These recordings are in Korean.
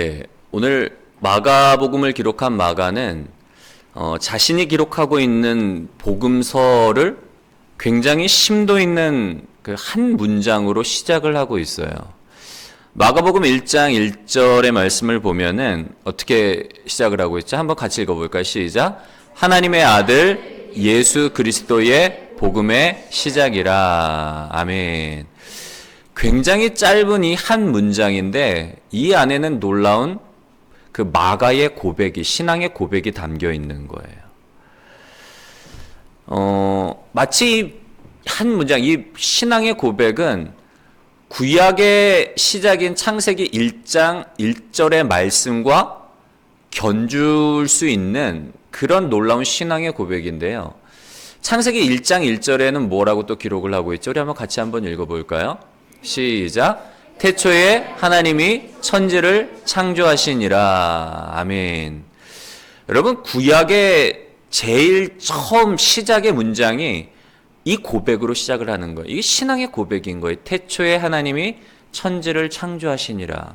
네, 오늘 마가복음을 기록한 마가는 자신이 기록하고 있는 복음서를 굉장히 심도 있는 그 한 문장으로 시작을 하고 있어요. 마가복음 1장 1절의 말씀을 보면은 어떻게 시작을 하고 있죠? 한번 같이 읽어볼까요? 시작. 하나님의 아들 예수 그리스도의 복음의 시작이라. 아멘. 굉장히 짧은 이 한 문장인데 이 안에는 놀라운 그 마가의 고백이, 신앙의 고백이 담겨 있는 거예요. 마치 한 문장, 이 신앙의 고백은 구약의 시작인 창세기 1장 1절의 말씀과 견줄 수 있는 그런 놀라운 신앙의 고백인데요. 창세기 1장 1절에는 뭐라고 또 기록을 하고 있죠? 우리 한번 같이 한번 읽어볼까요? 시작. 태초에 하나님이 천지를 창조하시니라. 아멘. 여러분, 구약의 제일 처음 시작의 문장이 이 고백으로 시작을 하는 거예요. 이게 신앙의 고백인 거예요. 태초에 하나님이 천지를 창조하시니라.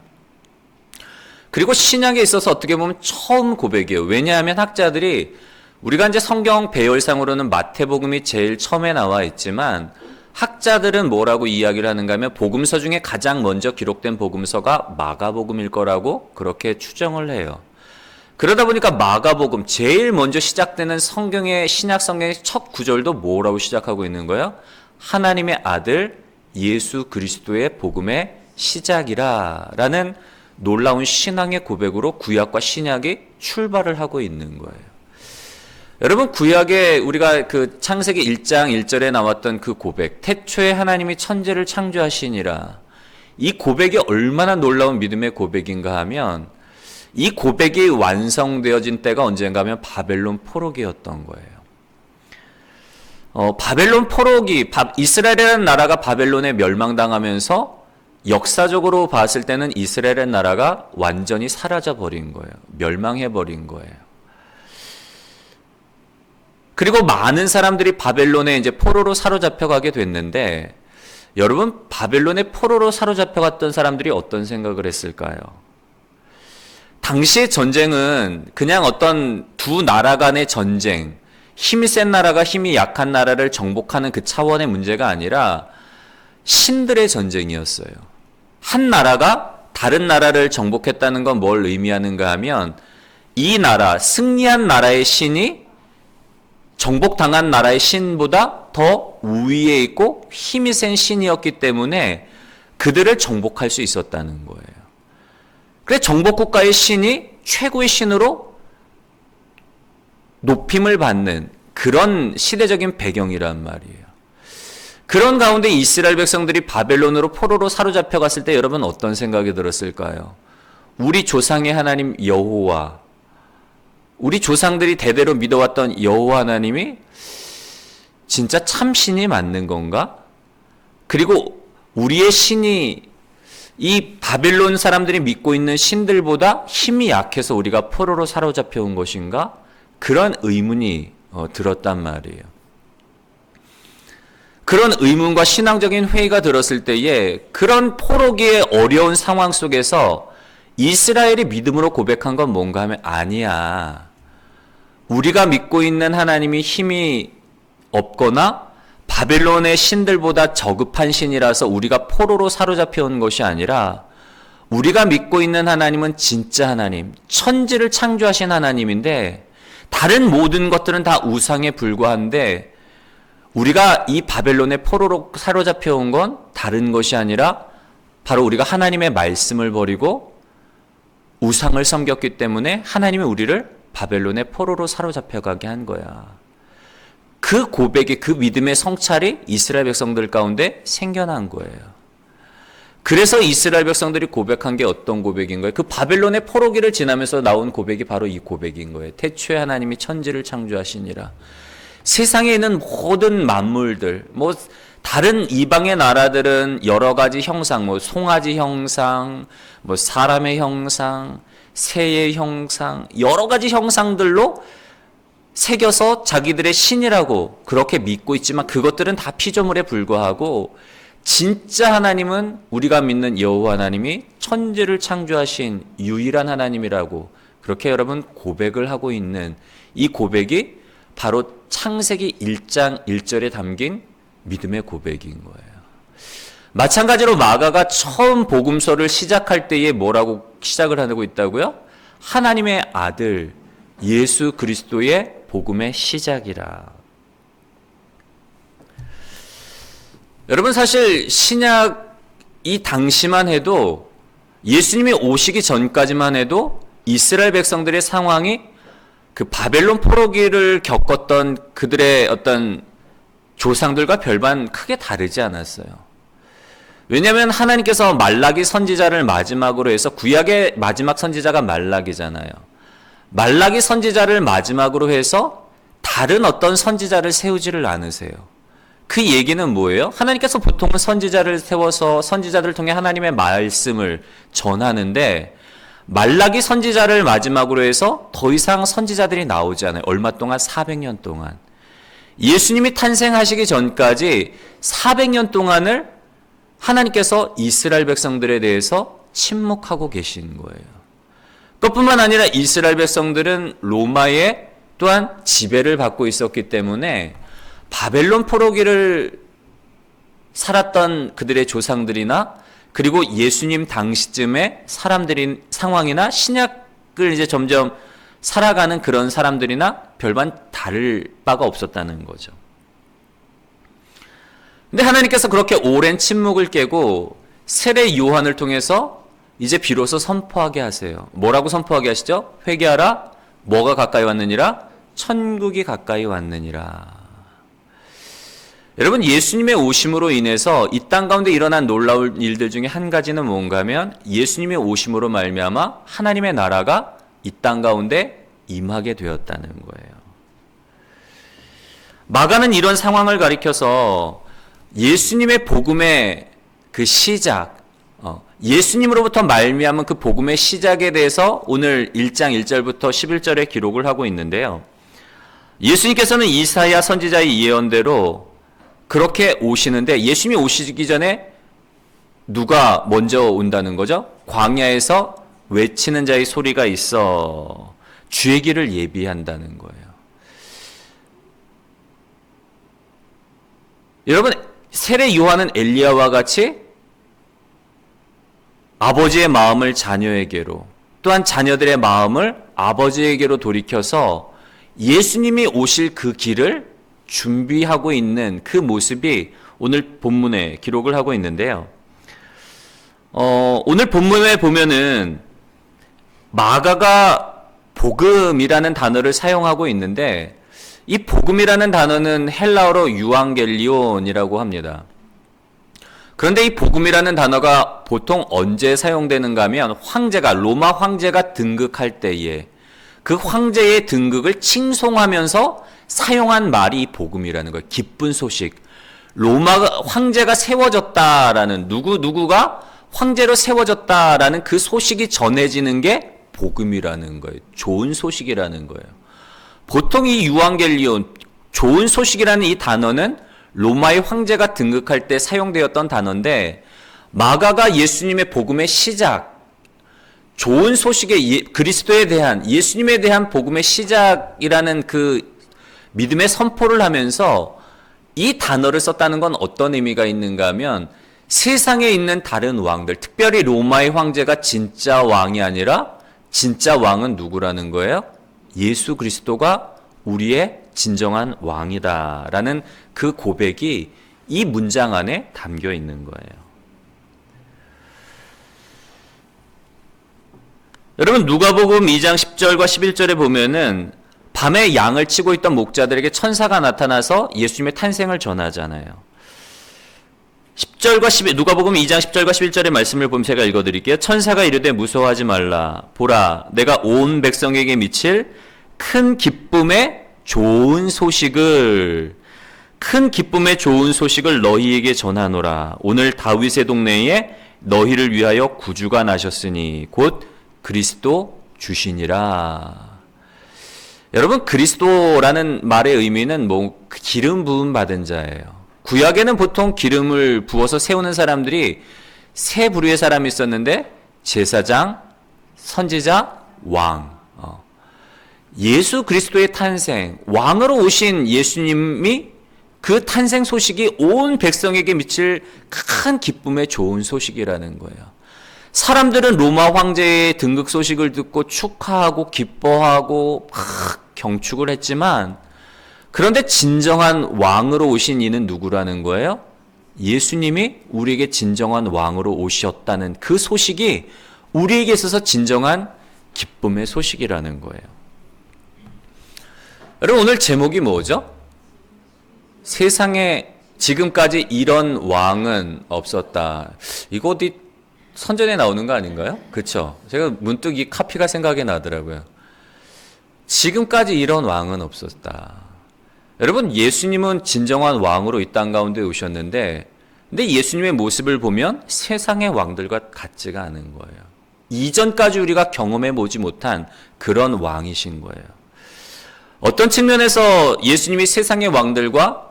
그리고 신약에 있어서 어떻게 보면 처음 고백이에요. 왜냐하면 학자들이 우리가 이제 성경 배열상으로는 마태복음이 제일 처음에 나와 있지만 학자들은 뭐라고 이야기를 하는가 하면 복음서 중에 가장 먼저 기록된 복음서가 마가복음일 거라고 그렇게 추정을 해요. 그러다 보니까 마가복음, 제일 먼저 시작되는 성경의, 신약 성경의 첫 구절도 뭐라고 시작하고 있는 거예요? 하나님의 아들 예수 그리스도의 복음의 시작이라 라는 놀라운 신앙의 고백으로 구약과 신약이 출발을 하고 있는 거예요. 여러분, 구약에 우리가 그 창세기 1장 1절에 나왔던 그 고백, 태초에 하나님이 천지를 창조하시니라, 이 고백이 얼마나 놀라운 믿음의 고백인가 하면 이 고백이 완성되어진 때가 언젠가 하면 바벨론 포로기였던 거예요. 바벨론 포로기, 이스라엘이라는 나라가 바벨론에 멸망당하면서 역사적으로 봤을 때는 이스라엘의 나라가 완전히 사라져버린 거예요. 멸망해버린 거예요. 그리고 많은 사람들이 바벨론에 이제 포로로 사로잡혀가게 됐는데, 여러분, 바벨론에 포로로 사로잡혀갔던 사람들이 어떤 생각을 했을까요? 당시의 전쟁은 그냥 어떤 두 나라 간의 전쟁, 힘이 센 나라가 힘이 약한 나라를 정복하는 그 차원의 문제가 아니라 신들의 전쟁이었어요. 한 나라가 다른 나라를 정복했다는 건 뭘 의미하는가 하면 이 나라, 승리한 나라의 신이 정복당한 나라의 신보다 더 우위에 있고 힘이 센 신이었기 때문에 그들을 정복할 수 있었다는 거예요. 그래서 정복국가의 신이 최고의 신으로 높임을 받는 그런 시대적인 배경이란 말이에요. 그런 가운데 이스라엘 백성들이 바벨론으로 포로로 사로잡혀 갔을 때 여러분 어떤 생각이 들었을까요? 우리 조상의 하나님 여호와, 우리 조상들이 대대로 믿어왔던 여호와 하나님이 진짜 참 신이 맞는 건가? 그리고 우리의 신이 이 바벨론 사람들이 믿고 있는 신들보다 힘이 약해서 우리가 포로로 사로잡혀 온 것인가? 그런 의문이 들었단 말이에요. 그런 의문과 신앙적인 회의가 들었을 때에 그런 포로기의 어려운 상황 속에서 이스라엘이 믿음으로 고백한 건 뭔가 하면 아니야. 우리가 믿고 있는 하나님이 힘이 없거나 바벨론의 신들보다 저급한 신이라서 우리가 포로로 사로잡혀 온 것이 아니라 우리가 믿고 있는 하나님은 진짜 하나님, 천지를 창조하신 하나님인데 다른 모든 것들은 다 우상에 불과한데 우리가 이 바벨론의 포로로 사로잡혀 온 건 다른 것이 아니라 바로 우리가 하나님의 말씀을 버리고 우상을 섬겼기 때문에 하나님이 우리를 바벨론의 포로로 사로잡혀 가게 한 거야. 그 고백이, 그 믿음의 성찰이 이스라엘 백성들 가운데 생겨난 거예요. 그래서 이스라엘 백성들이 고백한 게 어떤 고백인 거예요? 그 바벨론의 포로기를 지나면서 나온 고백이 바로 이 고백인 거예요. 태초에 하나님이 천지를 창조하시니라. 세상에 있는 모든 만물들, 다른 이방의 나라들은 여러 가지 형상, 송아지 형상, 사람의 형상, 새의 형상, 여러 가지 형상들로 새겨서 자기들의 신이라고 그렇게 믿고 있지만 그것들은 다 피조물에 불과하고 진짜 하나님은 우리가 믿는 여호와 하나님이 천지를 창조하신 유일한 하나님이라고 그렇게 여러분 고백을 하고 있는 이 고백이 바로 창세기 1장 1절에 담긴 믿음의 고백인 거예요. 마찬가지로 마가가 처음 복음서를 시작할 때에 뭐라고 시작을 하고 있다고요? 하나님의 아들 예수 그리스도의 복음의 시작이라. 여러분 사실 신약 이 당시만 해도 예수님이 오시기 전까지만 해도 이스라엘 백성들의 상황이 그 바벨론 포로기를 겪었던 그들의 어떤 조상들과 별반 크게 다르지 않았어요. 왜냐하면 하나님께서 말라기 선지자를 마지막으로 해서 구약의 마지막 선지자가 말라기잖아요. 말라기 선지자를 마지막으로 해서 다른 어떤 선지자를 세우지를 않으세요. 그 얘기는 뭐예요? 하나님께서 보통은 선지자를 세워서 선지자들을 통해 하나님의 말씀을 전하는데 말라기 선지자를 마지막으로 해서 더 이상 선지자들이 나오지 않아요. 얼마 동안? 400년 동안. 예수님이 탄생하시기 전까지 400년 동안을 하나님께서 이스라엘 백성들에 대해서 침묵하고 계신 거예요. 그것뿐만 아니라 이스라엘 백성들은 로마의 또한 지배를 받고 있었기 때문에 바벨론 포로기를 살았던 그들의 조상들이나 그리고 예수님 당시쯤에 사람들인 상황이나 신약을 이제 점점 살아가는 그런 사람들이나 별반 다를 바가 없었다는 거죠. 근데 하나님께서 그렇게 오랜 침묵을 깨고 세례 요한을 통해서 이제 비로소 선포하게 하세요. 뭐라고 선포하게 하시죠? 회개하라. 뭐가 가까이 왔느니라? 천국이 가까이 왔느니라. 여러분 예수님의 오심으로 인해서 이 땅 가운데 일어난 놀라운 일들 중에 한 가지는 뭔가 하면 예수님의 오심으로 말미암아 하나님의 나라가 이 땅 가운데 임하게 되었다는 거예요. 마가는 이런 상황을 가리켜서 예수님의 복음의 그 시작, 예수님으로부터 말미암은 그 복음의 시작에 대해서 오늘 1장 1절부터 11절에 기록을 하고 있는데요. 예수님께서는 이사야 선지자의 예언대로 그렇게 오시는데 예수님이 오시기 전에 누가 먼저 온다는 거죠? 광야에서 외치는 자의 소리가 있어 주의 길을 예비한다는 거예요. 여러분 세례 요한은 엘리야와 같이 아버지의 마음을 자녀에게로 또한 자녀들의 마음을 아버지에게로 돌이켜서 예수님이 오실 그 길을 준비하고 있는 그 모습이 오늘 본문에 기록을 하고 있는데요. 오늘 본문에 보면은 마가가 복음이라는 단어를 사용하고 있는데 이 복음이라는 단어는 헬라어로 유앙겔리온이라고 합니다. 그런데 이 복음이라는 단어가 보통 언제 사용되는가 하면 로마 황제가 등극할 때에 그 황제의 등극을 칭송하면서 사용한 말이 이 복음이라는 거예요. 기쁜 소식. 로마 황제가 세워졌다라는 누구가 황제로 세워졌다라는 그 소식이 전해지는 게 복음이라는 거예요. 좋은 소식이라는 거예요. 보통 이 유앙겔리온, 좋은 소식이라는 이 단어는 로마의 황제가 등극할 때 사용되었던 단어인데 마가가 예수님의 복음의 시작, 좋은 소식의 그리스도에 대한 예수님에 대한 복음의 시작이라는 그 믿음의 선포를 하면서 이 단어를 썼다는 건 어떤 의미가 있는가 하면 세상에 있는 다른 왕들, 특별히 로마의 황제가 진짜 왕이 아니라 진짜 왕은 누구라는 거예요? 예수 그리스도가 우리의 진정한 왕이다라는 그 고백이 이 문장 안에 담겨 있는 거예요. 여러분 누가복음 2장 10절과 11절에 보면은 밤에 양을 치고 있던 목자들에게 천사가 나타나서 예수님의 탄생을 전하잖아요. 10절과 11, 누가복음 2장 10절과 11절의 말씀을 보면 제가 읽어드릴게요. 천사가 이르되 무서워하지 말라. 보라, 내가 온 백성에게 미칠 큰 기쁨의 좋은 소식을 너희에게 전하노라. 오늘 다윗의 동네에 너희를 위하여 구주가 나셨으니 곧 그리스도 주시니라. 여러분 그리스도라는 말의 의미는 기름 부음 받은 자예요. 구약에는 보통 기름을 부어서 세우는 사람들이 세 부류의 사람이 있었는데 제사장, 선지자, 왕. 예수 그리스도의 탄생, 왕으로 오신 예수님이 그 탄생 소식이 온 백성에게 미칠 큰 기쁨의 좋은 소식이라는 거예요. 사람들은 로마 황제의 등극 소식을 듣고 축하하고 기뻐하고 막 경축을 했지만, 그런데 진정한 왕으로 오신 이는 누구라는 거예요? 예수님이 우리에게 진정한 왕으로 오셨다는 그 소식이 우리에게 있어서 진정한 기쁨의 소식이라는 거예요. 여러분, 오늘 제목이 뭐죠? 세상에 지금까지 이런 왕은 없었다. 이거 어디 선전에 나오는 거 아닌가요? 그렇죠? 제가 문득 이 카피가 생각이 나더라고요. 지금까지 이런 왕은 없었다. 여러분, 예수님은 진정한 왕으로 이 땅 가운데 오셨는데, 근데 예수님의 모습을 보면 세상의 왕들과 같지가 않은 거예요. 이전까지 우리가 경험해 보지 못한 그런 왕이신 거예요. 어떤 측면에서 예수님이 세상의 왕들과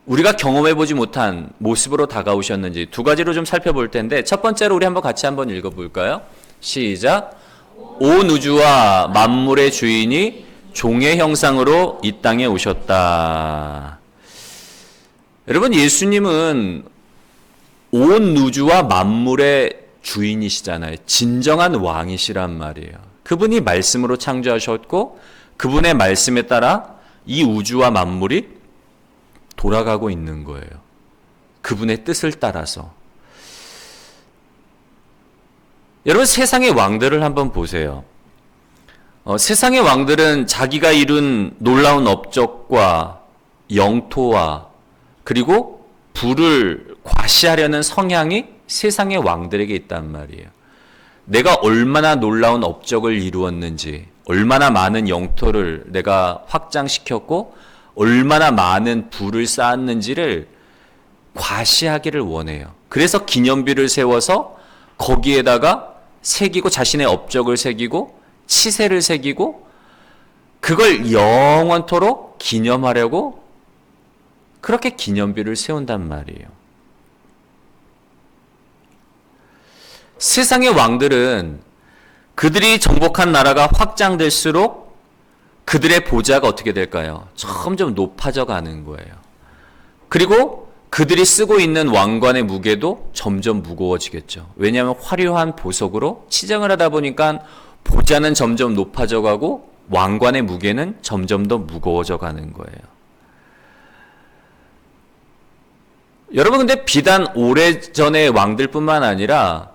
우리가 경험해 보지 못한 모습으로 다가오셨는지 두 가지로 좀 살펴볼 텐데, 첫 번째로 우리 같이 한번 읽어볼까요? 시작. 온 우주와 만물의 주인이 종의 형상으로 이 땅에 오셨다. 여러분, 예수님은 온 우주와 만물의 주인이시잖아요. 진정한 왕이시란 말이에요. 그분이 말씀으로 창조하셨고 그분의 말씀에 따라 이 우주와 만물이 돌아가고 있는 거예요. 그분의 뜻을 따라서. 여러분, 세상의 왕들을 한번 보세요. 세상의 왕들은 자기가 이룬 놀라운 업적과 영토와 그리고 부를 과시하려는 성향이 세상의 왕들에게 있단 말이에요. 내가 얼마나 놀라운 업적을 이루었는지, 얼마나 많은 영토를 내가 확장시켰고 얼마나 많은 부를 쌓았는지를 과시하기를 원해요. 그래서 기념비를 세워서 거기에다가 새기고, 자신의 업적을 새기고 치세를 새기고 그걸 영원토록 기념하려고 그렇게 기념비를 세운단 말이에요. 세상의 왕들은 그들이 정복한 나라가 확장될수록 그들의 보좌가 어떻게 될까요? 점점 높아져 가는 거예요. 그리고 그들이 쓰고 있는 왕관의 무게도 점점 무거워지겠죠. 왜냐하면 화려한 보석으로 치장을 하다 보니까 보좌는 점점 높아져 가고 왕관의 무게는 점점 더 무거워져 가는 거예요. 여러분, 근데 비단 오래전의 왕들뿐만 아니라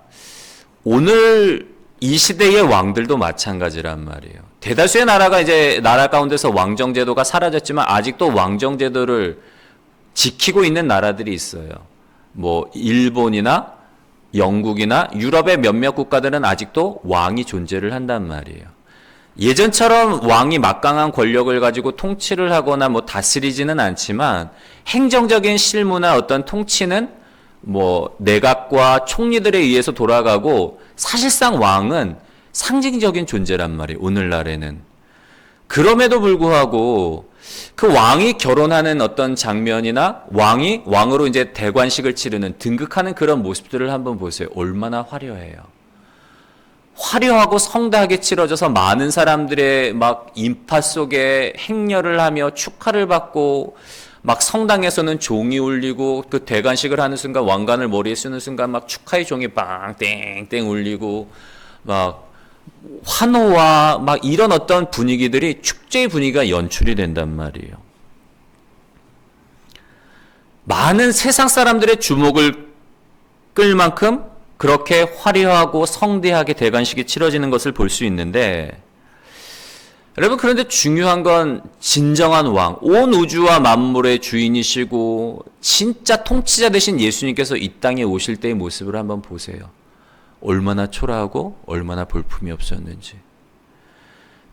오늘 이 시대의 왕들도 마찬가지란 말이에요. 대다수의 나라가 이제 나라 가운데서 왕정제도가 사라졌지만 아직도 왕정제도를 지키고 있는 나라들이 있어요. 뭐 일본이나 영국이나 유럽의 몇몇 국가들은 아직도 왕이 존재를 한단 말이에요. 예전처럼 왕이 막강한 권력을 가지고 통치를 하거나 뭐 다스리지는 않지만 행정적인 실무나 어떤 통치는 뭐 내각과 총리들에 의해서 돌아가고, 사실상 왕은 상징적인 존재란 말이에요. 오늘날에는. 그럼에도 불구하고 그 왕이 결혼하는 어떤 장면이나 왕으로 이제 대관식을 치르는, 등극하는 그런 모습들을 한번 보세요. 얼마나 화려해요. 화려하고 성대하게 치러져서 많은 사람들의 막 인파 속에 행렬을 하며 축하를 받고, 막 성당에서는 종이 울리고, 그 대관식을 하는 순간 왕관을 머리에 쓰는 순간 막 축하의 종이 빵 땡땡 울리고, 막 환호와 막 이런 어떤 분위기들이, 축제의 분위기가 연출이 된단 말이에요. 많은 세상 사람들의 주목을 끌 만큼 그렇게 화려하고 성대하게 대관식이 치러지는 것을 볼 수 있는데, 여러분, 그런데 중요한 건 진정한 왕, 온 우주와 만물의 주인이시고 진짜 통치자 되신 예수님께서 이 땅에 오실 때의 모습을 한번 보세요. 얼마나 초라하고 얼마나 볼품이 없었는지.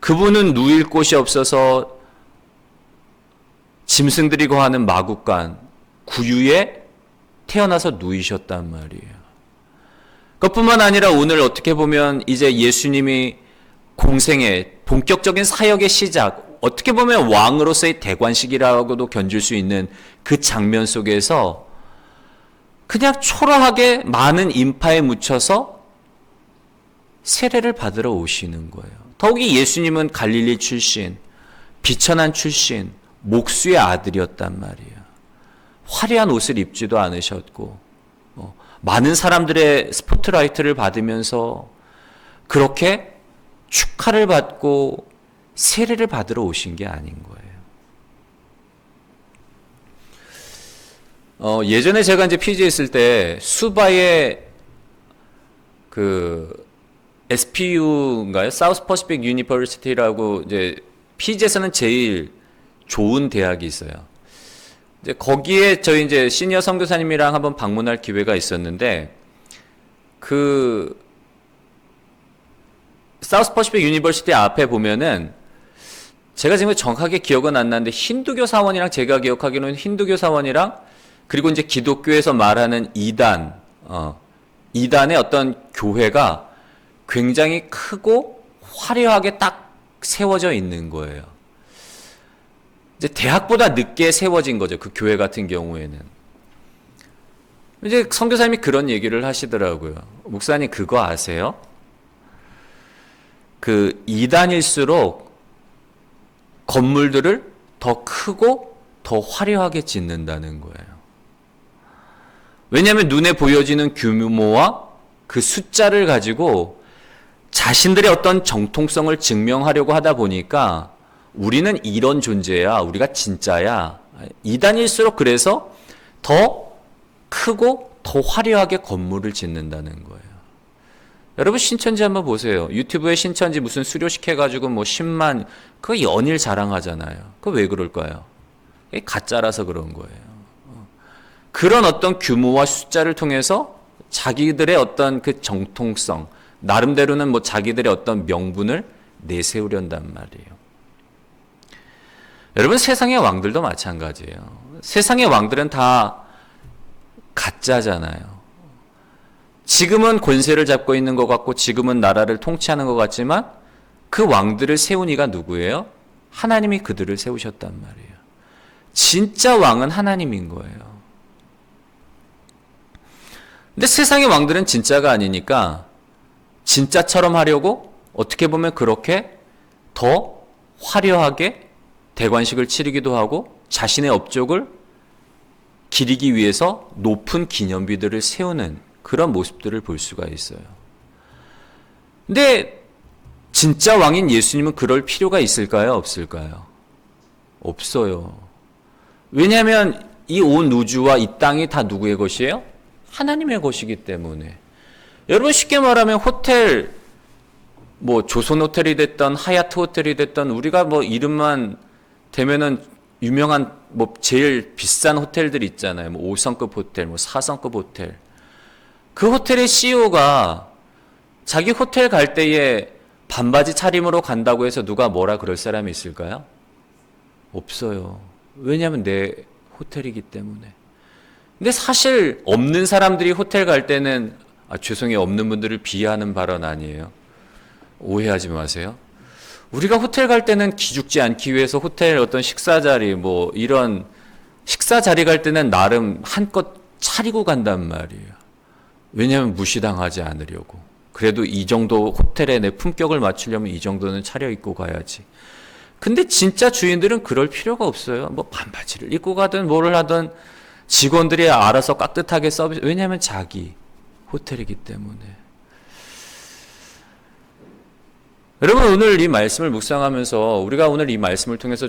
그분은 누일 곳이 없어서 짐승들이 거하는 마구간, 구유에 태어나서 누이셨단 말이에요. 그것뿐만 아니라 오늘 어떻게 보면 이제 예수님이 공생의 본격적인 사역의 시작, 어떻게 보면 왕으로서의 대관식이라고도 견줄 수 있는 그 장면 속에서 그냥 초라하게 많은 인파에 묻혀서 세례를 받으러 오시는 거예요. 더욱이 예수님은 갈릴리 출신, 비천한 출신, 목수의 아들이었단 말이에요. 화려한 옷을 입지도 않으셨고 많은 사람들의 스포트라이트를 받으면서 그렇게 축하를 받고 세례를 받으러 오신 게 아닌 거예요. 예전에 제가 이제 피지에 있을 때 수바의 그 SPU인가요? 사우스 퍼시픽 유니버시티라고 이제 피지에서는 제일 좋은 대학이 있어요. 이제 거기에 저희 이제 시니어 선교사님이랑 한번 방문할 기회가 있었는데 그 사우스 퍼시픽 유니버시티 앞에 보면은 제가 지금 정확하게 기억은 안 나는데 힌두교 사원이랑 제가 기억하기로는 힌두교 사원이랑 그리고 이제 기독교에서 말하는 이단의 어떤 교회가 굉장히 크고 화려하게 딱 세워져 있는 거예요. 이제 대학보다 늦게 세워진 거죠. 그 교회 같은 경우에는. 이제 선교사님이 그런 얘기를 하시더라고요. 목사님 그거 아세요? 그 이단일수록 건물들을 더 크고 더 화려하게 짓는다는 거예요. 왜냐하면 눈에 보여지는 규모와 그 숫자를 가지고 자신들의 어떤 정통성을 증명하려고 하다 보니까 우리는 이런 존재야, 우리가 진짜야. 이단일수록 그래서 더 크고 더 화려하게 건물을 짓는다는 거예요. 여러분 신천지 한번 보세요. 유튜브에 신천지 무슨 수료시켜가지고 뭐 10만 그거 연일 자랑하잖아요. 그거 왜 그럴까요? 가짜라서 그런 거예요. 그런 어떤 규모와 숫자를 통해서 자기들의 어떤 그 정통성, 나름대로는 뭐 자기들의 어떤 명분을 내세우련단 말이에요. 여러분 세상의 왕들도 마찬가지예요. 세상의 왕들은 다 가짜잖아요. 지금은 권세를 잡고 있는 것 같고 지금은 나라를 통치하는 것 같지만 그 왕들을 세운 이가 누구예요? 하나님이 그들을 세우셨단 말이에요. 진짜 왕은 하나님인 거예요. 근데 세상의 왕들은 진짜가 아니니까 진짜처럼 하려고 어떻게 보면 그렇게 더 화려하게 대관식을 치르기도 하고 자신의 업적을 기리기 위해서 높은 기념비들을 세우는 그런 모습들을 볼 수가 있어요. 근데 진짜 왕인 예수님은 그럴 필요가 있을까요? 없을까요? 없어요. 왜냐하면 이 온 우주와 이 땅이 다 누구의 것이에요? 하나님의 것이기 때문에. 여러분 쉽게 말하면 호텔, 뭐 조선 호텔이 됐던 하얏트 호텔이 됐던 우리가 뭐 이름만 되면은 유명한 뭐 제일 비싼 호텔들 있잖아요. 뭐 5성급 호텔, 뭐 4성급 호텔. 그 호텔의 CEO가 자기 호텔 갈 때에 반바지 차림으로 간다고 해서 누가 뭐라 그럴 사람이 있을까요? 없어요. 왜냐하면 내 호텔이기 때문에. 근데 사실 없는 사람들이 호텔 갈 때는 죄송해요. 없는 분들을 비하하는 발언 아니에요. 오해하지 마세요. 우리가 호텔 갈 때는 기죽지 않기 위해서 호텔 어떤 식사 자리 뭐 이런 식사 자리 갈 때는 나름 한껏 차리고 간단 말이에요. 왜냐하면 무시당하지 않으려고. 그래도 이 정도 호텔에 내 품격을 맞추려면 이 정도는 차려입고 가야지. 근데 진짜 주인들은 그럴 필요가 없어요. 뭐 반바지를 입고 가든 뭐를 하든 직원들이 알아서 깍듯하게 서비스. 왜냐하면 자기 호텔이기 때문에. 여러분 오늘 이 말씀을 묵상하면서 우리가 오늘 이 말씀을 통해서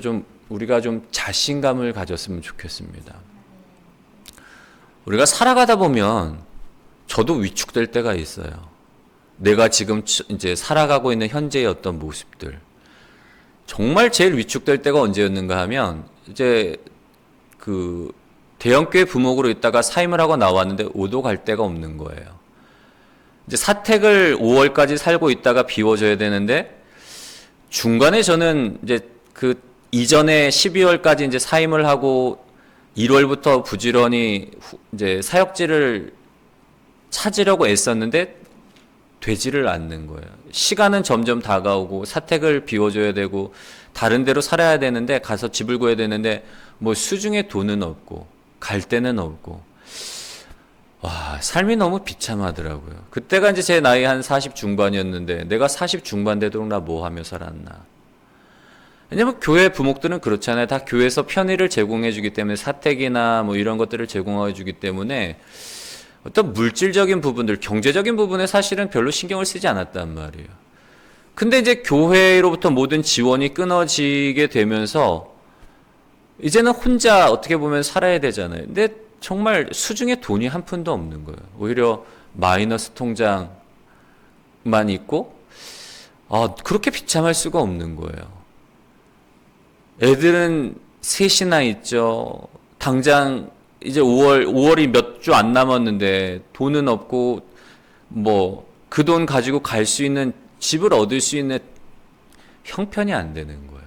우리가 좀 자신감을 가졌으면 좋겠습니다. 우리가 살아가다 보면 저도 위축될 때가 있어요. 내가 지금 이제 살아가고 있는 현재의 어떤 모습들. 정말 제일 위축될 때가 언제였는가 하면 이제 그 대형교회 부목으로 있다가 사임을 하고 나왔는데 오도 갈 데가 없는 거예요. 이제 사택을 5월까지 살고 있다가 비워져야 되는데 중간에 저는 이제 그 이전에 12월까지 이제 사임을 하고 1월부터 부지런히 이제 사역지를 찾으려고 애썼는데 되지를 않는 거예요. 시간은 점점 다가오고 사택을 비워줘야 되고 다른 데로 살아야 되는데 가서 집을 구해야 되는데 뭐 수중에 돈은 없고 갈 데는 없고 와 삶이 너무 비참하더라고요. 그때가 이제 제 나이 한 40 중반이었는데 내가 40 중반 되도록 나 뭐 하며 살았나. 왜냐면 교회 부목들은 그렇잖아요. 다 교회에서 편의를 제공해 주기 때문에 사택이나 뭐 이런 것들을 제공해 주기 때문에 어떤 물질적인 부분들, 경제적인 부분에 사실은 별로 신경을 쓰지 않았단 말이에요. 근데 이제 교회로부터 모든 지원이 끊어지게 되면서 이제는 혼자 어떻게 보면 살아야 되잖아요. 근데 정말 수중에 돈이 한 푼도 없는 거예요. 오히려 마이너스 통장만 있고, 그렇게 비참할 수가 없는 거예요. 애들은 셋이나 있죠. 당장 이제 5월이 몇 주 안 남았는데 돈은 없고 뭐 그 돈 가지고 갈 수 있는 집을 얻을 수 있는 형편이 안 되는 거예요.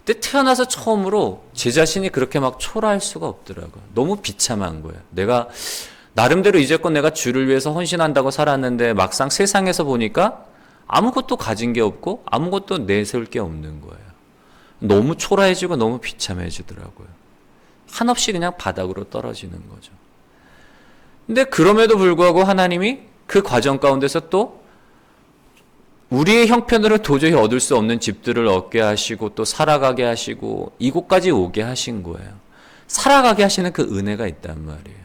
근데 태어나서 처음으로 제 자신이 그렇게 막 초라할 수가 없더라고요. 너무 비참한 거예요. 내가 나름대로 이제껏 내가 주를 위해서 헌신한다고 살았는데 막상 세상에서 보니까 아무것도 가진 게 없고 아무것도 내세울 게 없는 거예요. 너무 초라해지고 너무 비참해지더라고요. 한없이 그냥 바닥으로 떨어지는 거죠. 근데 그럼에도 불구하고 하나님이 그 과정 가운데서 또 우리의 형편으로 도저히 얻을 수 없는 집들을 얻게 하시고 또 살아가게 하시고 이곳까지 오게 하신 거예요. 살아가게 하시는 그 은혜가 있단 말이에요.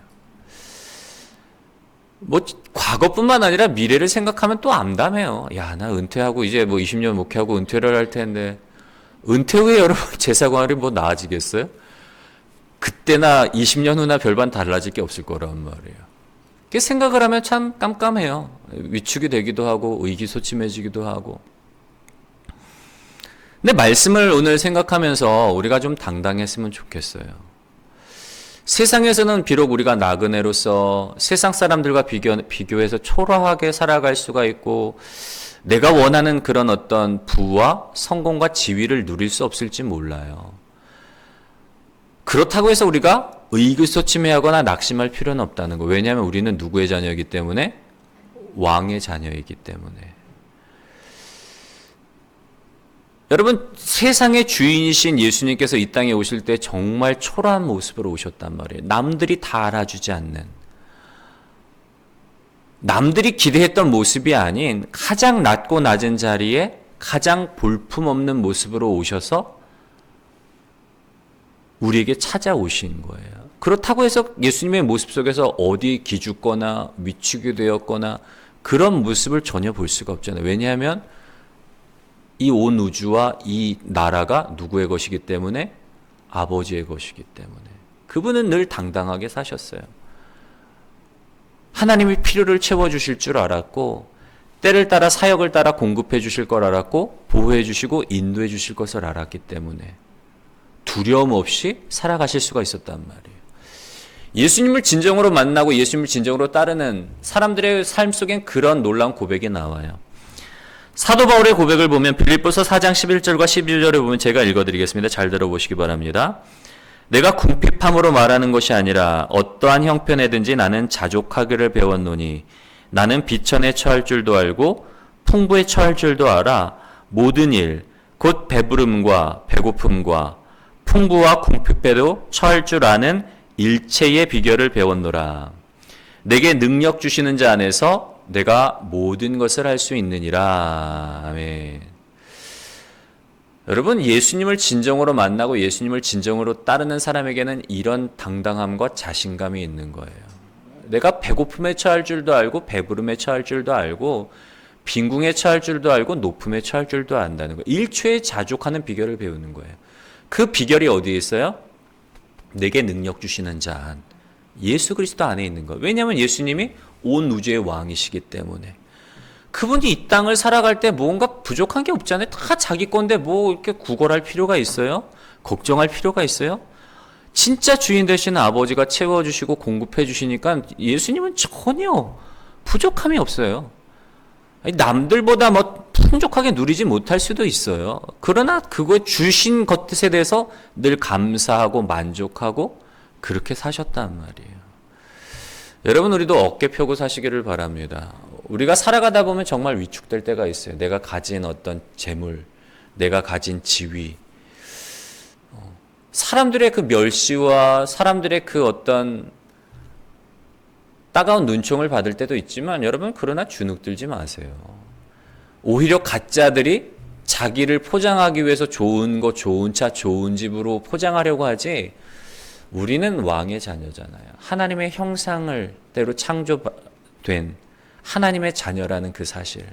뭐 과거뿐만 아니라 미래를 생각하면 또 암담해요. 야, 나 은퇴하고 이제 뭐 20년 목회하고 은퇴를 할 텐데 은퇴 후에 여러분 제사생활이 뭐 나아지겠어요? 그때나 20년 후나 별반 달라질 게 없을 거란 말이에요. 그 생각을 하면 참 깜깜해요. 위축이 되기도 하고 의기소침해지기도 하고. 근데 말씀을 오늘 생각하면서 우리가 좀 당당했으면 좋겠어요. 세상에서는 비록 우리가 나그네로서 세상 사람들과 비교해서 초라하게 살아갈 수가 있고 내가 원하는 그런 어떤 부와 성공과 지위를 누릴 수 없을지 몰라요. 그렇다고 해서 우리가 의기소침해하거나 낙심할 필요는 없다는 거. 왜냐하면 우리는 누구의 자녀이기 때문에? 왕의 자녀이기 때문에. 여러분, 세상의 주인이신 예수님께서 이 땅에 오실 때 정말 초라한 모습으로 오셨단 말이에요. 남들이 다 알아주지 않는, 남들이 기대했던 모습이 아닌 가장 낮고 낮은 자리에 가장 볼품없는 모습으로 오셔서 우리에게 찾아오신 거예요. 그렇다고 해서 예수님의 모습 속에서 어디 기죽거나 위축이 되었거나 그런 모습을 전혀 볼 수가 없잖아요. 왜냐하면 이 온 우주와 이 나라가 누구의 것이기 때문에? 아버지의 것이기 때문에. 그분은 늘 당당하게 사셨어요. 하나님이 필요를 채워주실 줄 알았고 때를 따라 사역을 따라 공급해 주실 걸 알았고 보호해 주시고 인도해 주실 것을 알았기 때문에 두려움 없이 살아가실 수가 있었단 말이에요. 예수님을 진정으로 만나고 예수님을 진정으로 따르는 사람들의 삶 속엔 그런 놀라운 고백이 나와요. 사도 바울의 고백을 보면 빌립보서 4장 11절과 11절에 보면 제가 읽어드리겠습니다. 잘 들어보시기 바랍니다. 내가 궁핍함으로 말하는 것이 아니라 어떠한 형편에든지 나는 자족하기를 배웠노니 나는 비천에 처할 줄도 알고 풍부에 처할 줄도 알아 모든 일 곧 배부름과 배고픔과 풍부와 궁핍에도 처할 줄 아는 일체의 비결을 배웠노라. 내게 능력 주시는 자 안에서 내가 모든 것을 할 수 있느니라. 아멘. 여러분, 예수님을 진정으로 만나고 예수님을 진정으로 따르는 사람에게는 이런 당당함과 자신감이 있는 거예요. 내가 배고픔에 처할 줄도 알고 배부름에 처할 줄도 알고 빈궁에 처할 줄도 알고 높음에 처할 줄도 안다는 거예요. 일초에 자족하는 비결을 배우는 거예요. 그 비결이 어디에 있어요? 내게 능력 주시는 자 안. 예수 그리스도 안에 있는 거예요. 왜냐하면 예수님이 온 우주의 왕이시기 때문에. 그분이 이 땅을 살아갈 때 뭔가 부족한 게 없잖아요. 다 자기 건데 뭐 이렇게 구걸할 필요가 있어요? 걱정할 필요가 있어요? 진짜 주인 되시는 아버지가 채워주시고 공급해 주시니까 예수님은 전혀 부족함이 없어요. 남들보다 뭐 풍족하게 누리지 못할 수도 있어요. 그러나 그거 주신 것에 대해서 늘 감사하고 만족하고 그렇게 사셨단 말이에요. 여러분, 우리도 어깨 펴고 사시기를 바랍니다. 우리가 살아가다 보면 정말 위축될 때가 있어요. 내가 가진 어떤 재물, 내가 가진 지위, 사람들의 그 멸시와 사람들의 그 어떤 따가운 눈총을 받을 때도 있지만 여러분 그러나 주눅들지 마세요. 오히려 가짜들이 자기를 포장하기 위해서 좋은 거, 좋은 차, 좋은 집으로 포장하려고 하지 우리는 왕의 자녀잖아요. 하나님의 형상을 대로 창조된 하나님의 자녀라는 그 사실.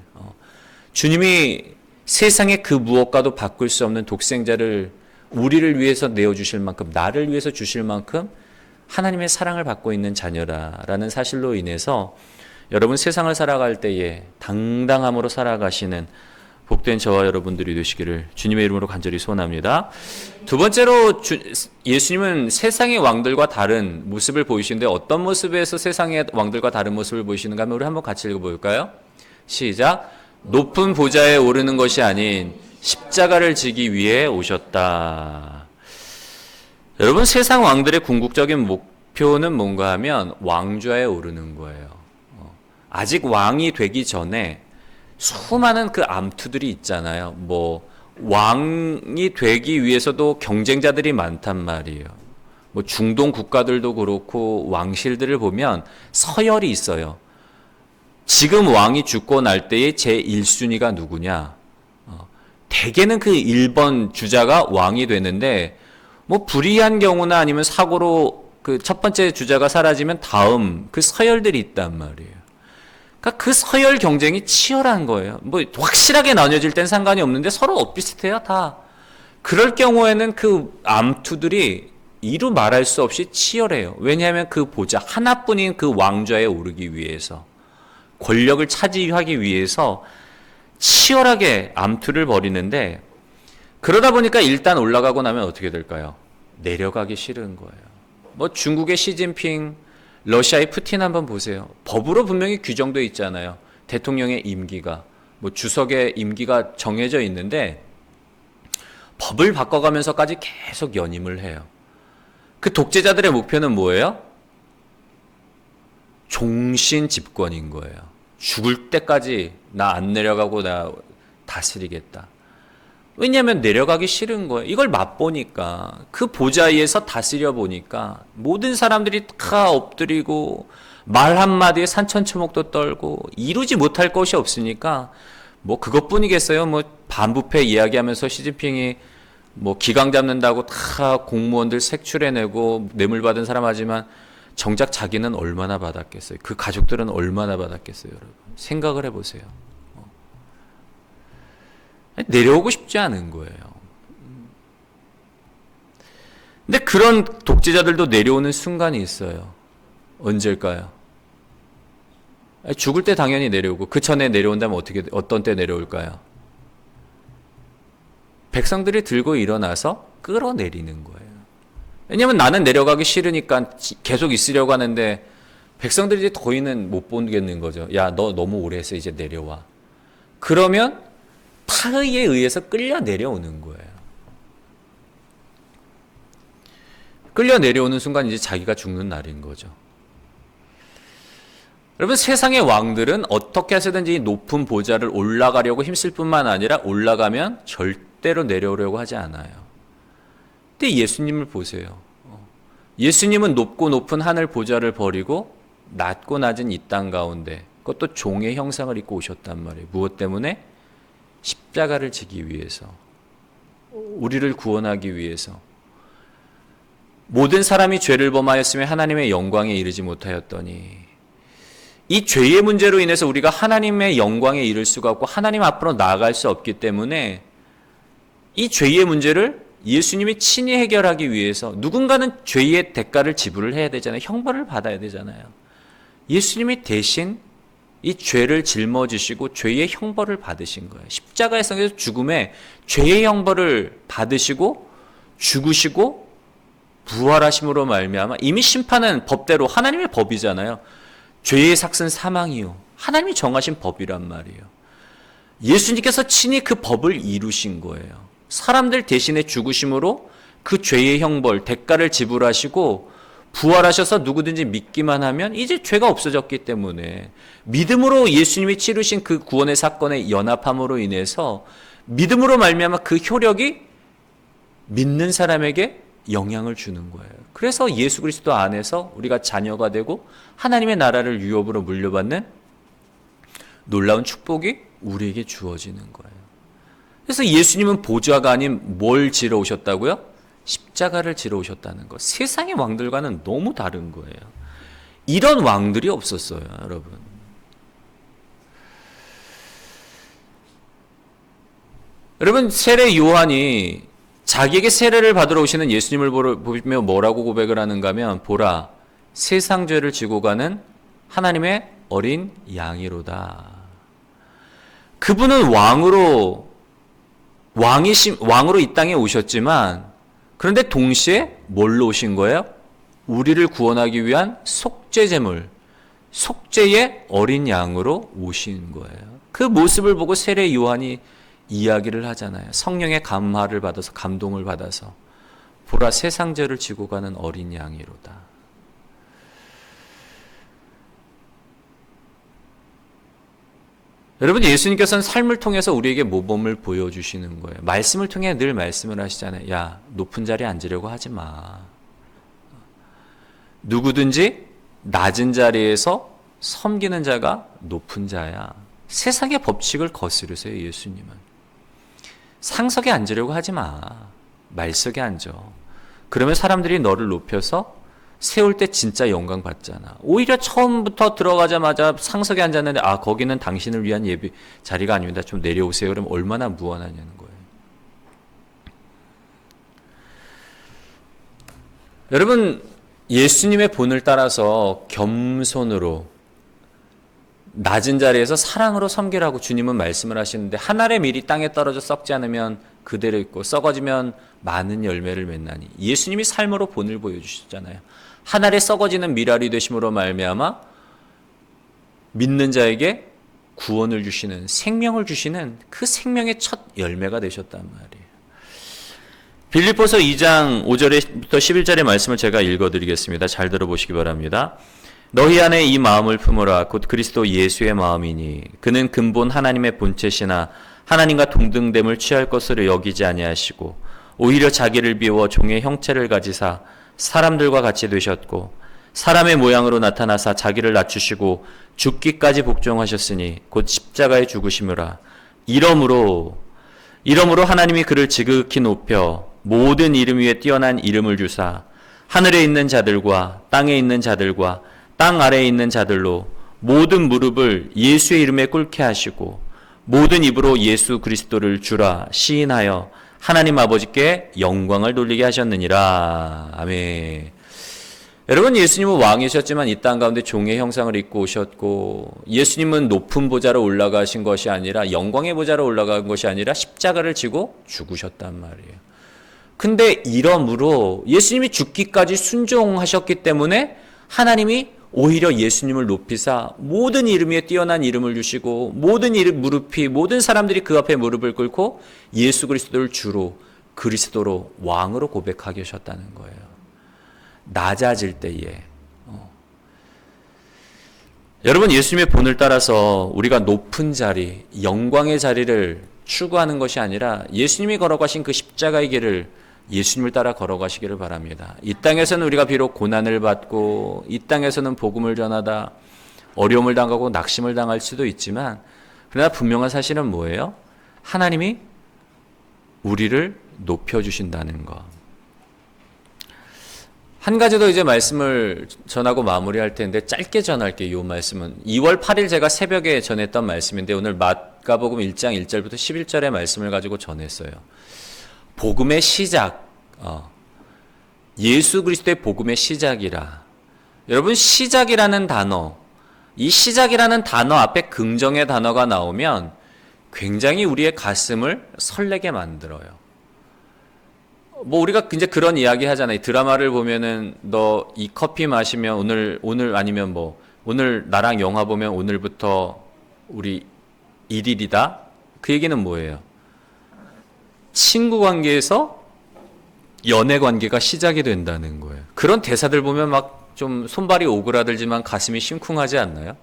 주님이 세상의 그 무엇과도 바꿀 수 없는 독생자를 우리를 위해서 내어주실 만큼, 나를 위해서 주실 만큼 하나님의 사랑을 받고 있는 자녀라는 사실로 인해서 여러분 세상을 살아갈 때에 당당함으로 살아가시는 복된 저와 여러분들이 되시기를 주님의 이름으로 간절히 소원합니다. 두 번째로 예수님은 세상의 왕들과 다른 모습을 보이시는데 어떤 모습에서 세상의 왕들과 다른 모습을 보이시는가 하면 우리 한번 같이 읽어볼까요? 시작. 높은 보좌에 오르는 것이 아닌 십자가를 지기 위해 오셨다. 여러분 세상 왕들의 궁극적인 목표는 뭔가 하면 왕좌에 오르는 거예요. 아직 왕이 되기 전에 수많은 그 암투들이 있잖아요. 뭐 왕이 되기 위해서도 경쟁자들이 많단 말이에요. 뭐 중동 국가들도 그렇고 왕실들을 보면 서열이 있어요. 지금 왕이 죽고 날 때의 제1순위가 누구냐? 대개는 그 1번 주자가 왕이 되는데 뭐 불의한 경우나 아니면 사고로 그 첫 번째 주자가 사라지면 다음 그 서열들이 있단 말이에요. 그러니까 그 서열 경쟁이 치열한 거예요. 뭐 확실하게 나뉘어질 땐 상관이 없는데 서로 엇비슷해요, 다. 그럴 경우에는 그 암투들이 이루 말할 수 없이 치열해요. 왜냐하면 그 보좌 하나뿐인 그 왕좌에 오르기 위해서, 권력을 차지하기 위해서 치열하게 암투를 벌이는데, 그러다 보니까 일단 올라가고 나면 어떻게 될까요? 내려가기 싫은 거예요. 뭐 중국의 시진핑, 러시아의 푸틴 한번 보세요. 법으로 분명히 규정되어 있잖아요. 대통령의 임기가, 뭐 주석의 임기가 정해져 있는데 법을 바꿔가면서까지 계속 연임을 해요. 그 독재자들의 목표는 뭐예요? 종신 집권인 거예요. 죽을 때까지 나 안 내려가고 나 다스리겠다. 왜냐하면 내려가기 싫은 거예요. 이걸 맛보니까, 그 보좌에서 다스려 보니까 모든 사람들이 다 엎드리고 말 한마디에 산천초목도 떨고 이루지 못할 것이 없으니까 뭐 그것뿐이겠어요. 뭐 반부패 이야기하면서 시진핑이 뭐 기강 잡는다고 다 공무원들 색출해내고 뇌물 받은 사람 하지만 정작 자기는 얼마나 받았겠어요. 그 가족들은 얼마나 받았겠어요. 여러분 생각을 해보세요. 내려오고 싶지 않은 거예요. 근데 그런 독재자들도 내려오는 순간이 있어요. 언제일까요? 죽을 때 당연히 내려오고, 그 전에 내려온다면 어떤 때 내려올까요? 백성들이 들고 일어나서 끌어내리는 거예요. 왜냐면 나는 내려가기 싫으니까 계속 있으려고 하는데 백성들이 더위는 못 보겠는 거죠. 야, 너 너무 오래 했어. 이제 내려와. 그러면 타의에 의해서 끌려 내려오는 거예요. 끌려 내려오는 순간 이제 자기가 죽는 날인 거죠. 여러분 세상의 왕들은 어떻게 해서든지 높은 보좌를 올라가려고 힘쓸 뿐만 아니라 올라가면 절대로 내려오려고 하지 않아요. 근데 예수님을 보세요. 예수님은 높고 높은 하늘 보좌를 버리고 낮고 낮은 이 땅 가운데, 그것도 종의 형상을 입고 오셨단 말이에요. 무엇 때문에? 십자가를 지기 위해서, 우리를 구원하기 위해서. 모든 사람이 죄를 범하였으며 하나님의 영광에 이르지 못하였더니, 이 죄의 문제로 인해서 우리가 하나님의 영광에 이를 수가 없고 하나님 앞으로 나아갈 수 없기 때문에 이 죄의 문제를 예수님이 친히 해결하기 위해서 누군가는 죄의 대가를 지불을 해야 되잖아요. 형벌을 받아야 되잖아요. 예수님이 대신 이 죄를 짊어지시고 죄의 형벌을 받으신 거예요. 십자가에서 죽음에 죄의 형벌을 받으시고 죽으시고 부활하심으로 말미암아, 이미 심판은 법대로 하나님의 법이잖아요. 죄의 삭은 사망이요, 하나님이 정하신 법이란 말이에요. 예수님께서 친히 그 법을 이루신 거예요. 사람들 대신에 죽으심으로 그 죄의 형벌, 대가를 지불하시고 부활하셔서 누구든지 믿기만 하면 이제 죄가 없어졌기 때문에 믿음으로 예수님이 치르신 그 구원의 사건의 연합함으로 인해서 믿음으로 말미암아 그 효력이 믿는 사람에게 영향을 주는 거예요. 그래서 예수 그리스도 안에서 우리가 자녀가 되고 하나님의 나라를 유업으로 물려받는 놀라운 축복이 우리에게 주어지는 거예요. 그래서 예수님은 보좌가 아닌 뭘 지러 오셨다고요? 십자가를 지러 오셨다는 것. 세상의 왕들과는 너무 다른 거예요. 이런 왕들이 없었어요, 여러분. 여러분, 세례 요한이 자기에게 세례를 받으러 오시는 예수님을 보며 뭐라고 고백을 하는가 하면, 보라, 세상 죄를 지고 가는 하나님의 어린 양이로다. 그분은 왕으로 이 땅에 오셨지만, 그런데 동시에 뭘로 오신 거예요? 우리를 구원하기 위한 속죄제물, 속죄의 어린 양으로 오신 거예요. 그 모습을 보고 세례 요한이 이야기를 하잖아요. 성령의 감화를 받아서, 감동을 받아서, 보라, 세상 죄를 지고 가는 어린 양이로다. 여러분, 예수님께서는 삶을 통해서 우리에게 모범을 보여주시는 거예요. 말씀을 통해 늘 말씀을 하시잖아요. 야, 높은 자리에 앉으려고 하지 마. 누구든지 낮은 자리에서 섬기는 자가 높은 자야. 세상의 법칙을 거스르세요, 예수님은. 상석에 앉으려고 하지 마. 말석에 앉아. 그러면 사람들이 너를 높여서 세울 때 진짜 영광 받잖아. 오히려 처음부터 들어가자마자 상석에 앉았는데, 아, 거기는 당신을 위한 예비 자리가 아닙니다. 좀 내려오세요. 그러면 얼마나 무안하냐는 거예요. 여러분, 예수님의 본을 따라서 겸손으로 낮은 자리에서 사랑으로 섬기라고 주님은 말씀을 하시는데, 한 알의 밀이 땅에 떨어져 썩지 않으면 그대로 있고 썩어지면 많은 열매를 맺나니. 예수님이 삶으로 본을 보여주셨잖아요. 한 알의 썩어지는 밀알이 되심으로 말미암아 믿는 자에게 구원을 주시는, 생명을 주시는 그 생명의 첫 열매가 되셨단 말이에요. 빌립보서 2장 5절부터 11절의 말씀을 제가 읽어드리겠습니다. 잘 들어보시기 바랍니다. 너희 안에 이 마음을 품으라. 곧 그리스도 예수의 마음이니 그는 근본 하나님의 본체시나 하나님과 동등됨을 취할 것으로 여기지 아니하시고 오히려 자기를 비워 종의 형체를 가지사 사람들과 같이 되셨고 사람의 모양으로 나타나사 자기를 낮추시고 죽기까지 복종하셨으니 곧 십자가에 죽으심이라. 이러므로 하나님이 그를 지극히 높여 모든 이름 위에 뛰어난 이름을 주사 하늘에 있는 자들과 땅에 있는 자들과 땅 아래에 있는 자들로 모든 무릎을 예수의 이름에 꿇게 하시고 모든 입으로 예수 그리스도를 주라 시인하여 하나님 아버지께 영광을 돌리게 하셨느니라. 아멘. 여러분, 예수님은 왕이셨지만 이 땅 가운데 종의 형상을 입고 오셨고, 예수님은 높은 보좌로 올라가신 것이 아니라, 영광의 보좌로 올라간 것이 아니라 십자가를 지고 죽으셨단 말이에요. 근데 이러므로 예수님이 죽기까지 순종하셨기 때문에 하나님이 오히려 예수님을 높이사 모든 이름 위에 뛰어난 이름을 주시고 모든 이름 무릎이, 모든 사람들이 그 앞에 무릎을 꿇고 예수 그리스도를 주로, 그리스도로, 왕으로 고백하게 하셨다는 거예요. 낮아질 때에. 여러분, 예수님의 본을 따라서 우리가 높은 자리, 영광의 자리를 추구하는 것이 아니라 예수님이 걸어가신 그 십자가의 길을 예수님을 따라 걸어가시기를 바랍니다. 이 땅에서는 우리가 비록 고난을 받고 이 땅에서는 복음을 전하다 어려움을 당하고 낙심을 당할 수도 있지만, 그러나 분명한 사실은 뭐예요? 하나님이 우리를 높여주신다는 것. 한 가지 더 이제 말씀을 전하고 마무리할 텐데 짧게 전할게요. 이 말씀은 2월 8일 제가 새벽에 전했던 말씀인데 오늘 마가복음 1장 1절부터 11절의 말씀을 가지고 전했어요. 복음의 시작, 예수 그리스도의 복음의 시작이라. 여러분, 시작이라는 단어, 이 시작이라는 단어 앞에 긍정의 단어가 나오면 굉장히 우리의 가슴을 설레게 만들어요. 뭐 우리가 이제 그런 이야기 하잖아요. 드라마를 보면은 너 이 커피 마시면 오늘 아니면 뭐 오늘 나랑 영화 보면 오늘부터 우리 1일이다. 그 얘기는 뭐예요? 친구 관계에서 연애 관계가 시작이 된다는 거예요. 그런 대사들 보면 막 좀 손발이 오그라들지만 가슴이 심쿵하지 않나요?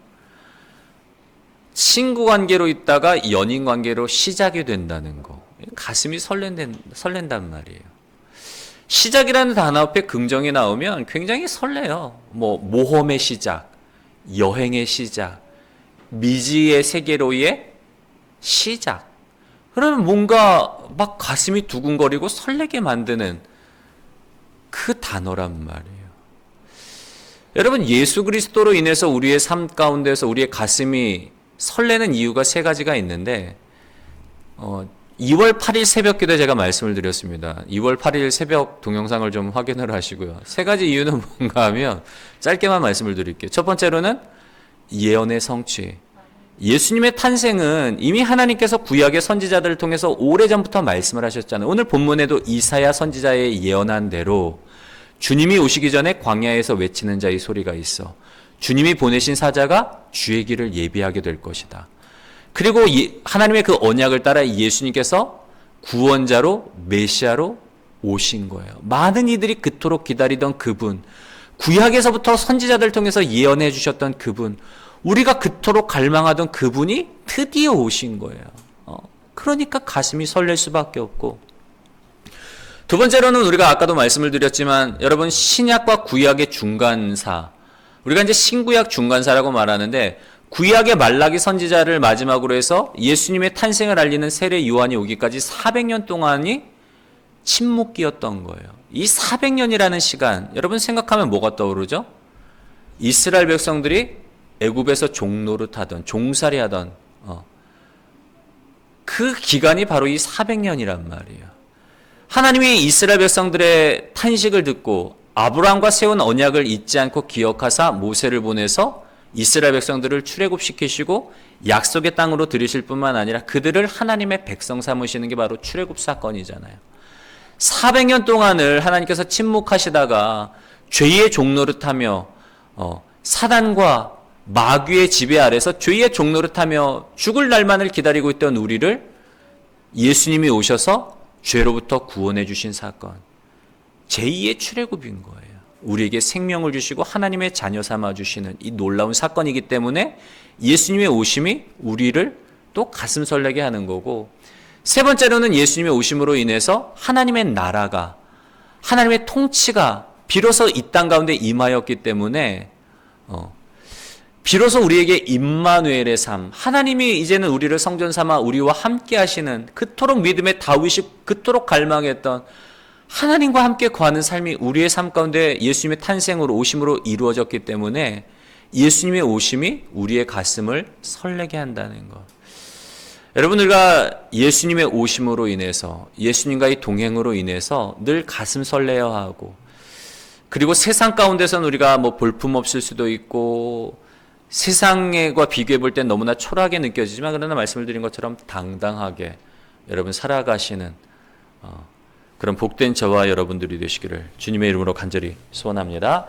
친구 관계로 있다가 연인 관계로 시작이 된다는 거. 가슴이 설렌단 말이에요. 시작이라는 단어 앞에 긍정이 나오면 굉장히 설레요. 뭐 모험의 시작, 여행의 시작, 미지의 세계로의 시작. 그러면 뭔가 막 가슴이 두근거리고 설레게 만드는 그 단어란 말이에요. 여러분, 예수 그리스도로 인해서 우리의 삶 가운데서 우리의 가슴이 설레는 이유가 세 가지가 있는데 2월 8일 새벽 기도에 제가 말씀을 드렸습니다. 2월 8일 새벽 동영상을 좀 확인을 하시고요. 세 가지 이유는 뭔가 하면 짧게만 말씀을 드릴게요. 첫 번째로는 예언의 성취. 예수님의 탄생은 이미 하나님께서 구약의 선지자들을 통해서 오래전부터 말씀을 하셨잖아요. 오늘 본문에도 이사야 선지자의 예언한 대로 주님이 오시기 전에 광야에서 외치는 자의 소리가 있어. 주님이 보내신 사자가 주의 길을 예비하게 될 것이다. 그리고 하나님의 그 언약을 따라 예수님께서 구원자로 메시아로 오신 거예요. 많은 이들이 그토록 기다리던 그분, 구약에서부터 선지자들 통해서 예언해 주셨던 그분, 우리가 그토록 갈망하던 그분이 드디어 오신 거예요. 그러니까 가슴이 설렐 수밖에 없고, 두 번째로는 우리가 아까도 말씀을 드렸지만 여러분, 신약과 구약의 중간사, 우리가 이제 신구약 중간사라고 말하는데 구약의 말라기 선지자를 마지막으로 해서 예수님의 탄생을 알리는 세례 요한이 오기까지 400년 동안이 침묵기였던 거예요. 이 400년이라는 시간, 여러분 생각하면 뭐가 떠오르죠? 이스라엘 백성들이 애굽에서 종노릇하던, 종살이하던 그 기간이 바로 이 400년이란 말이에요. 하나님이 이스라엘 백성들의 탄식을 듣고 아브라함과 세운 언약을 잊지 않고 기억하사 모세를 보내서 이스라엘 백성들을 출애굽시키시고 약속의 땅으로 들이실 뿐만 아니라 그들을 하나님의 백성 삼으시는 게 바로 출애굽 사건이잖아요. 400년 동안을 하나님께서 침묵하시다가 죄의 종노릇하며 사단과 마귀의 지배 아래서 죄의 종노릇하며 죽을 날만을 기다리고 있던 우리를 예수님이 오셔서 죄로부터 구원해 주신 사건, 제2의 출애굽인 거예요. 우리에게 생명을 주시고 하나님의 자녀 삼아 주시는 이 놀라운 사건이기 때문에 예수님의 오심이 우리를 또 가슴 설레게 하는 거고, 세 번째로는 예수님의 오심으로 인해서 하나님의 나라가, 하나님의 통치가 비로소 이 땅 가운데 임하였기 때문에 비로소 우리에게 임마누엘의 삶, 하나님이 이제는 우리를 성전 삼아 우리와 함께 하시는, 그토록 믿음의 다윗이 그토록 갈망했던 하나님과 함께 거하는 삶이 우리의 삶 가운데 예수님의 탄생으로 오심으로 이루어졌기 때문에 예수님의 오심이 우리의 가슴을 설레게 한다는 것. 여러분, 우리가 예수님의 오심으로 인해서, 예수님과의 동행으로 인해서 늘 가슴 설레어 하고, 그리고 세상 가운데서는 우리가 뭐 볼품없을 수도 있고 세상과 비교해 볼 땐 너무나 초라하게 느껴지지만, 그러나 말씀을 드린 것처럼 당당하게 여러분 살아가시는 그런 복된 저와 여러분들이 되시기를 주님의 이름으로 간절히 소원합니다.